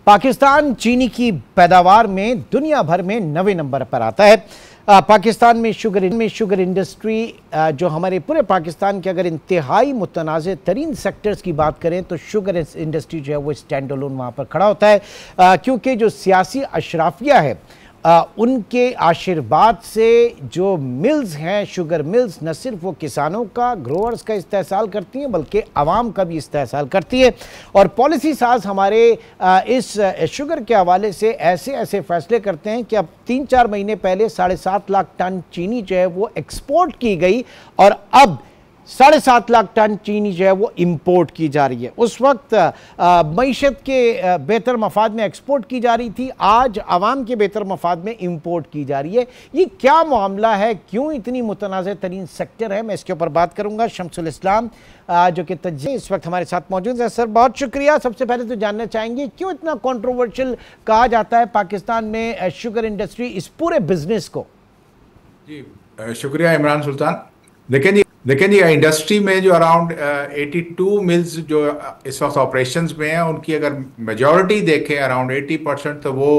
पाकिस्तान चीनी की पैदावार में दुनिया भर में 9वें नंबर पर आता है। पाकिस्तान में शुगर इंडस्ट्री जो हमारे पूरे पाकिस्तान के अगर इंतहाई मुतनाज़ तरीन सेक्टर्स की बात करें तो शुगर इंडस्ट्री जो है वो स्टैंड अलोन वहाँ पर खड़ा होता है, क्योंकि जो सियासी अशराफिया है उनके आशीर्वाद से जो मिल्स हैं, शुगर मिल्स, न सिर्फ वो किसानों का, ग्रोअर्स का इस्तेहसाल करती हैं बल्कि आवाम का भी इस्तेहसाल करती है। और पॉलिसी साज हमारे इस शुगर के हवाले से ऐसे ऐसे फैसले करते हैं कि अब 3-4 महीने पहले 7.5 लाख टन चीनी जो है वो एक्सपोर्ट की गई और अब 7.5 लाख टन चीनी जो है वो इंपोर्ट की जा रही है। उस वक्त मईशत के बेहतर मफाद में एक्सपोर्ट की जा रही थी, आज आवाम के बेहतर मफाद में इंपोर्ट की जा रही है। ये क्या मामला है, क्यों इतनी मुतनाज़ तरीन सेक्टर है, मैं इसके ऊपर बात करूंगा। शम्सुल इस्लाम जो कि तज्ज़ीह इस वक्त हमारे साथ मौजूद है। सर बहुत शुक्रिया। सबसे पहले तो जानना चाहेंगे क्यों इतना कंट्रोवर्शियल कहा जाता है पाकिस्तान में शुगर इंडस्ट्री, इस पूरे बिजनेस को? जी शुक्रिया इमरान सुल्तान। देखें जी इंडस्ट्री में जो अराउंड 82 मिल्स जो इस वक्त ऑपरेशंस में हैं, उनकी अगर मेजॉरिटी देखें अराउंड 80% तो वो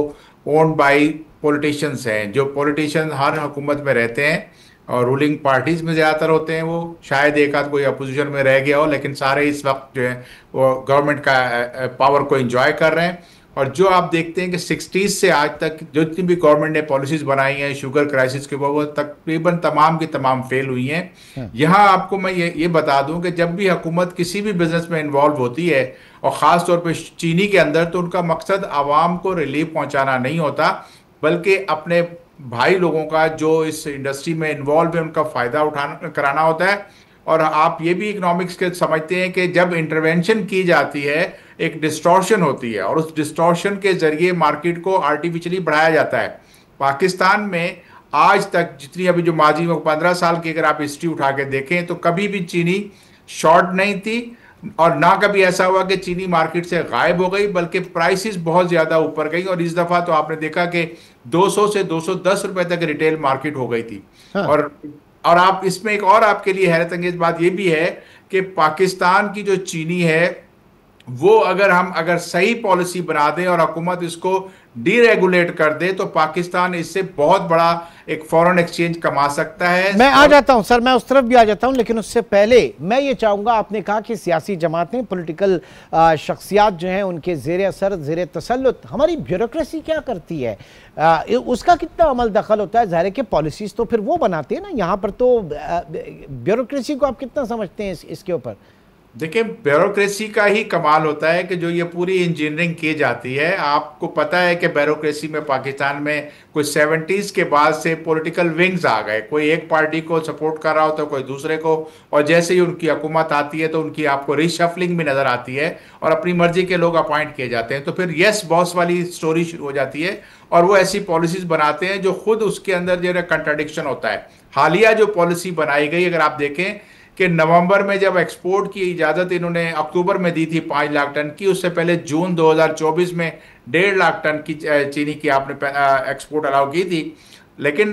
ओन्ड बाय पॉलिटिशियंस हैं। जो पॉलिटिशियंस हर हुकूमत में रहते हैं और रूलिंग पार्टीज में ज़्यादातर होते हैं। वो शायद एक आध कोई अपोजिशन में रह गया हो, लेकिन सारे इस वक्त जो है वो गवर्नमेंट का पावर को एंजॉय कर रहे हैं। और जो आप देखते हैं कि 60s से आज तक जो जितनी भी गवर्नमेंट ने पॉलिसीज बनाई हैं शुगर क्राइसिस के ऊपर, वो तकरीबन तमाम की तमाम फेल हुई हैं। यहाँ आपको मैं ये बता दूं कि जब भी हुकूमत किसी भी बिजनेस में इन्वॉल्व होती है और ख़ास तौर पे चीनी के अंदर, तो उनका मकसद आवाम को रिलीफ पहुंचाना नहीं होता, बल्कि अपने भाई लोगों का जो इस इंडस्ट्री में इन्वॉल्व है उनका फ़ायदा कराना होता है। और आप ये भी इकोनॉमिक्स के समझते हैं कि जब इंटरवेंशन की जाती है एक डिस्टॉर्शन होती है और उस डिस्टॉर्शन के जरिए मार्केट को आर्टिफिशियली बढ़ाया जाता है। पाकिस्तान में आज तक जितनी अभी जो माजी में 15 साल की अगर आप हिस्ट्री उठा के देखें तो कभी भी चीनी शॉर्ट नहीं थी और ना कभी ऐसा हुआ कि चीनी मार्केट से गायब हो गई, बल्कि प्राइसेस बहुत ज़्यादा ऊपर गई। और इस दफ़ा तो आपने देखा कि 200 से 210 रुपए तक रिटेल मार्केट हो गई थी। हाँ। और आप इसमें एक और आपके लिए हैरत अंगेज बात यह भी है कि पाकिस्तान की जो चीनी है वो अगर सही पॉलिसी बना दे और हुकूमत इसको डीरेगुलेट कर दे तो पाकिस्तान इससे बहुत बड़ा एक फॉरेन एक्सचेंज कमा सकता है। मैं आ जाता हूं सर, मैं उस तरफ भी आ जाता हूं, लेकिन उससे पहले मैं ये चाहूंगा, आपने कहा कि सियासी जमातें, पॉलिटिकल शख्सियात जो हैं उनके जेर असर, जेर तसल्लुत हमारी ब्यूरोक्रेसी क्या करती है, उसका कितना अमल दखल होता है? ज़ाहिर है कि पॉलिसीज तो फिर वो बनाते हैं ना, यहाँ पर तो ब्यूरोक्रेसी को आप कितना समझते हैं इसके ऊपर? देखिए ब्यूरोक्रेसी का ही कमाल होता है कि जो ये पूरी इंजीनियरिंग की जाती है। आपको पता है कि ब्यूरोक्रेसी में पाकिस्तान में कुछ 70s के बाद से पॉलिटिकल विंग्स आ गए, कोई एक पार्टी को सपोर्ट कर रहा हो तो कोई दूसरे को, और जैसे ही उनकी हुकूमत आती है तो उनकी आपको रिशफलिंग भी नज़र आती है और अपनी मर्जी के लोग अपॉइंट किए जाते हैं। तो फिर यस बॉस वाली स्टोरी शुरू हो जाती है और वो ऐसी पॉलिसीज बनाते हैं जो खुद उसके अंदर जो है कंट्राडिक्शन होता है। हालिया जो पॉलिसी बनाई गई, अगर आप देखें कि नवंबर में जब एक्सपोर्ट की इजाज़त इन्होंने अक्टूबर में दी थी 5 लाख टन की, उससे पहले जून 2024 में 1.5 लाख टन की चीनी की आपने एक्सपोर्ट अलाउ की थी। लेकिन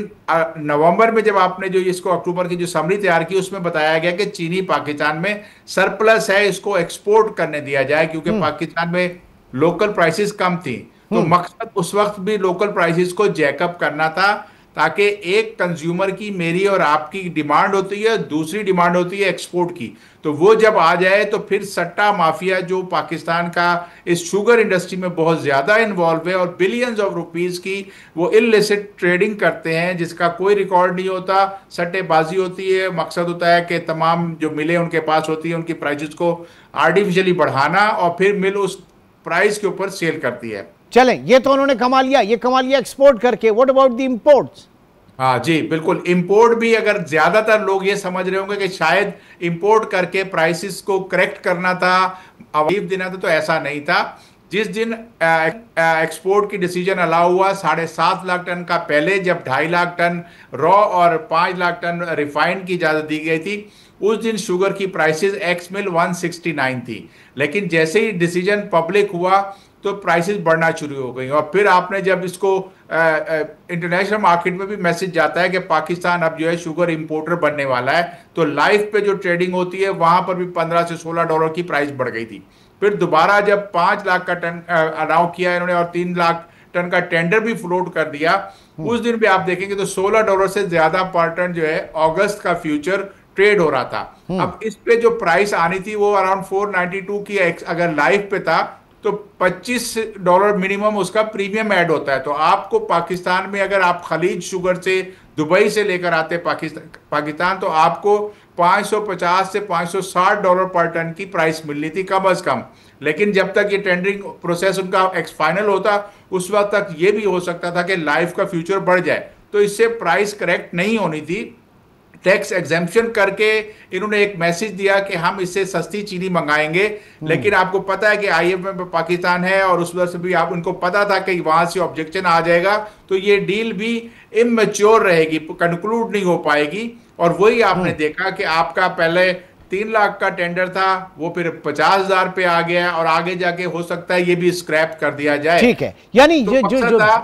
नवंबर में जब आपने जो इसको अक्टूबर की जो समरी तैयार की उसमें बताया गया कि चीनी पाकिस्तान में सरप्लस है, इसको एक्सपोर्ट करने दिया जाए क्योंकि पाकिस्तान में लोकल प्राइसेस कम थी। तो मकसद उस वक्त भी लोकल प्राइसेस को जैकअप करना था, ताकि एक कंज्यूमर की, मेरी और आपकी डिमांड होती है, दूसरी डिमांड होती है एक्सपोर्ट की। तो वो जब आ जाए तो फिर सट्टा माफिया जो पाकिस्तान का इस शुगर इंडस्ट्री में बहुत ज़्यादा इन्वॉल्व है और बिलियंस ऑफ रुपीज़ की वो इलिसिट ट्रेडिंग करते हैं जिसका कोई रिकॉर्ड नहीं होता, सट्टेबाजी होती है। मकसद होता है कि तमाम जो मिलें उनके पास होती है उनकी प्राइसेस को आर्टिफिशियली बढ़ाना और फिर मिल उस प्राइस के ऊपर सेल करती है। चलें, ये तो उन्होंने कमा लिया, ये कमा लिया एक्सपोर्ट करके। What about the imports? हाँ जी बिल्कुल, इंपोर्ट भी अगर ज्यादातर लोग ये समझ रहे होंगे कि शायद इंपोर्ट करके प्राइसेस को करेक्ट करना था, अवलीफ देना था, तो ऐसा नहीं था। जिस दिन एक्सपोर्ट की डिसीजन अलाउ हुआ 7.5 लाख टन का, पहले जब 2.5 लाख टन रॉ और 5 लाख टन रिफाइंड की इजाजत दी गई थी, उस दिन शुगर की प्राइसेस एक्स मिल 169 थी। लेकिन जैसे ही डिसीजन पब्लिक हुआ तो प्राइसेस बढ़ना शुरू हो गई और फिर आपने जब इसको इंटरनेशनल मार्केट में भी मैसेज जाता है कि पाकिस्तान अब जो है शुगर इंपोर्टर बनने वाला है, तो लाइफ पे जो ट्रेडिंग होती है वहां पर भी $15 से $16 की प्राइस बढ़ गई थी। फिर दोबारा जब 5 लाख का टन अलाउ किया इन्होंने और 3 लाख टन का टेंडर भी फ्लोट कर दिया, उस दिन भी आप देखेंगे तो $16 से ज्यादा पर टन जो है अगस्त का फ्यूचर ट्रेड हो रहा था। अब इस पे जो प्राइस आनी थी वो अराउंड 492 की अगर लाइव पे था तो $25 मिनिमम उसका प्रीमियम ऐड होता है। तो आपको पाकिस्तान में अगर आप खलीज शुगर से दुबई से लेकर आते पाकिस्तान तो आपको $550 से $560 पर टन की प्राइस मिलनी थी कम अज कम। लेकिन जब तक ये टेंडरिंग प्रोसेस उनका फाइनल होता उस वक्त तक ये भी हो सकता था कि लाइफ का फ्यूचर बढ़ जाए, तो इससे प्राइस करेक्ट नहीं होनी थी। टैक्स एग्जेम्पशन करके इन्होंने एक मैसेज दिया कि हम इससे सस्ती चीनी मंगाएंगे, लेकिन आपको पता है कि IMF में पाकिस्तान है और उस वजह से भी आप उनको पता था कि वहां से ऑब्जेक्शन आ जाएगा, तो ये डील भी इमेच्योर रहेगी, कंक्लूड नहीं हो पाएगी। और वही आपने देखा कि आपका पहले 3 लाख का टेंडर था वो फिर 50,000 पे आ गया और आगे जाके हो सकता है ये भी स्क्रैप कर दिया जाए। ठीक है, यानी तो जो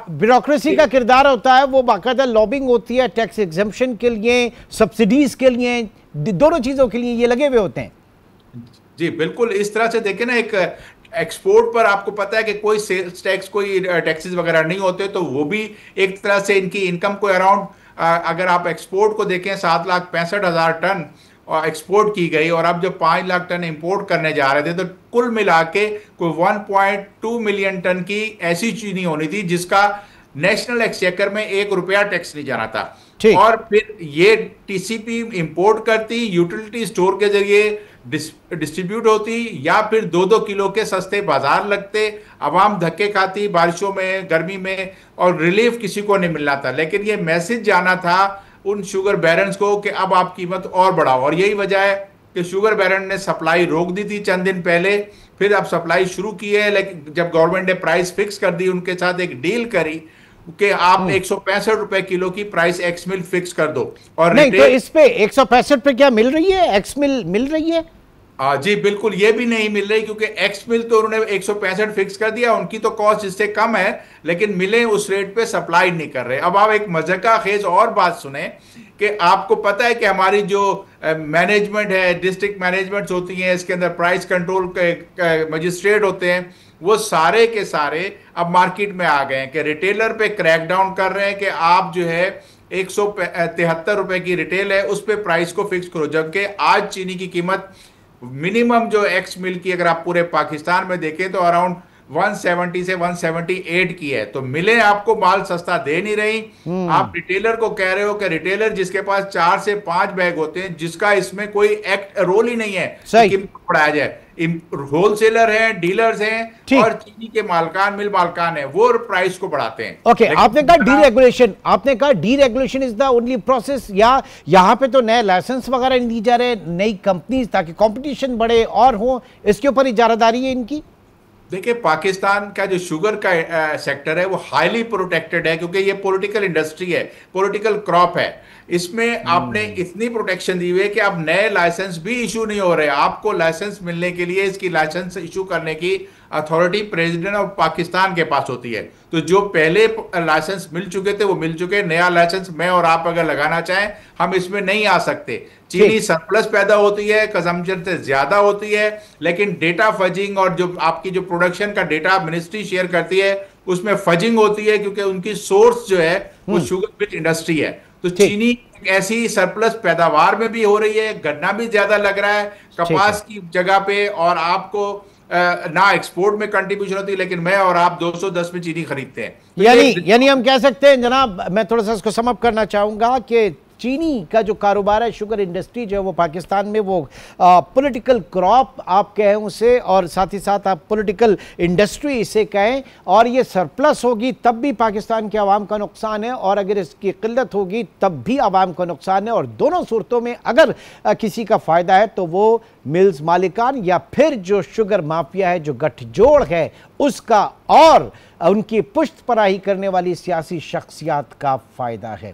ब्यूरोक्रेसी का किरदार होता है वो बाकायदा लॉबिंग होती है, टैक्स एग्जेम्पशन के लिए, सब्सिडीज के लिए, दोनों चीजों के लिए ये लगे हुए होते हैं। जी बिल्कुल, इस तरह से देखें ना, एक एक्सपोर्ट पर आपको पता है कि कोई सेल्स टैक्स, कोई टैक्सेस वगैरह नहीं होते, तो वो भी एक तरह से इनकी इनकम को अराउंड, अगर आप एक्सपोर्ट को देखें 7,65,000 टन और एक्सपोर्ट की गई, और अब जब 5 लाख टन इंपोर्ट करने जा रहे थे तो कुल मिला के कोई 1.2 मिलियन टन की ऐसी चीनी होनी थी जिसका नेशनल एक्सचेकर में ₹1 टैक्स नहीं जाना था। और फिर ये टीसीपी इंपोर्ट करती, यूटिलिटी स्टोर के जरिए डिस्ट्रीब्यूट होती, या फिर 2-2 किलो के सस्ते बाजार लगते, आवाम धक्के खाती बारिशों में, गर्मी में, और रिलीफ किसी को नहीं मिलना था। लेकिन ये मैसेज जाना था उन शुगर बैरन्स को कि अब आप कीमत और बढ़ाओ, और यही वजह है कि शुगर बैरन ने सप्लाई रोक दी थी चंद दिन पहले, फिर अब सप्लाई शुरू की है। लेकिन जब गवर्नमेंट ने प्राइस फिक्स कर दी, उनके साथ एक डील करी कि आप 165 रुपए किलो की प्राइस एक्स मिल फिक्स कर दो। और नहीं तो इस पे 165 पे क्या मिल रही है, एक्स मिल मिल रही है? जी बिल्कुल, ये भी नहीं मिल रही, क्योंकि एक्स मिल तो उन्होंने 165 फिक्स कर दिया, उनकी तो कॉस्ट इससे कम है, लेकिन मिले उस रेट पे सप्लाई नहीं कर रहे। अब आप एक मजे का खेज और बात सुने कि आपको पता है कि हमारी जो मैनेजमेंट है, डिस्ट्रिक्ट मैनेजमेंट्स होती हैं, इसके अंदर प्राइस कंट्रोल के मजिस्ट्रेट होते हैं, वो सारे के सारे अब मार्केट में आ गए हैं कि रिटेलर पे क्रैकडाउन कर रहे हैं कि आप जो है 173 रुपए की रिटेल है उस पे प्राइस को फिक्स करो। जबकि आज चीनी की कीमत मिनिमम जो एक्स मिल की अगर आप पूरे पाकिस्तान में देखें तो अराउंड 170 से 178 की है। तो मिले आपको माल सस्ता दे नहीं रही, आप रिटेलर को कह रहे हो कि रिटेलर जिसके पास 4 से 5 बैग होते हैं, जिसका इसमें कोई एक्ट रोल ही नहीं है कि बढ़ाया जाए, होलसेलर हैं, डीलर्स हैं और चीनी के मालकान, मिल मालकान है, वो प्राइस को बढ़ाते हैं। ओके, आपने कहा deregulation is the only process, या यहाँ पे तो नए लाइसेंस वगैरह नहीं दी जा रहे, नई कंपनीज, ताकि कंपटीशन बढ़े और हो, इसके ऊपर इजारादारी है इनकी? देखिए, पाकिस्तान का जो शुगर का सेक्टर है वो हाईली प्रोटेक्टेड है, क्योंकि ये पॉलिटिकल इंडस्ट्री है, पॉलिटिकल क्रॉप है। इसमें आपने इतनी प्रोटेक्शन दी हुई है कि अब नए लाइसेंस भी इशू नहीं हो रहे। आपको लाइसेंस मिलने के लिए इसकी लाइसेंस इशू करने की अथॉरिटी प्रेसिडेंट ऑफ पाकिस्तान के पास होती है। तो जो पहले लाइसेंस मिल चुके थे वो मिल चुके, नया लाइसेंस मैं और आप अगर लगाना चाहें हम इसमें नहीं आ सकते। चीनी सरप्लस पैदा होती है, कंजम्पशन से ज्यादा होती है, लेकिन डेटा फजिंग और जो आपकी जो प्रोडक्शन का डेटा मिनिस्ट्री शेयर करती है उसमें फजिंग होती है, क्योंकि उनकी सोर्स जो है वो शुगर बिट इंडस्ट्री है। तो चीनी ऐसी सरप्लस पैदावार में भी हो रही है, गन्ना भी ज्यादा लग रहा है कपास की जगह पे, और आपको ना एक्सपोर्ट में कंट्रीब्यूशन होती है, लेकिन मैं और आप 210 में चीनी खरीदते हैं। यानी हम कह सकते हैं जनाब, मैं थोड़ा सा इसको समअप करना चाहूंगा कि चीनी का जो कारोबार है, शुगर इंडस्ट्री जो है वो पाकिस्तान में वो पॉलिटिकल क्रॉप आप कहें उसे, और साथ ही साथ आप पॉलिटिकल इंडस्ट्री इसे कहें, और ये सरप्लस होगी तब भी पाकिस्तान के आवाम का नुकसान है, और अगर इसकी किल्लत होगी तब भी आवाम का नुकसान है। और दोनों सूरतों में अगर किसी का फ़ायदा है तो वो मिल्स मालिकान या फिर जो शुगर माफिया है, जो गठजोड़ है उसका, और उनकी पुष्ट पराही करने वाली सियासी शख्सियात का फ़ायदा है।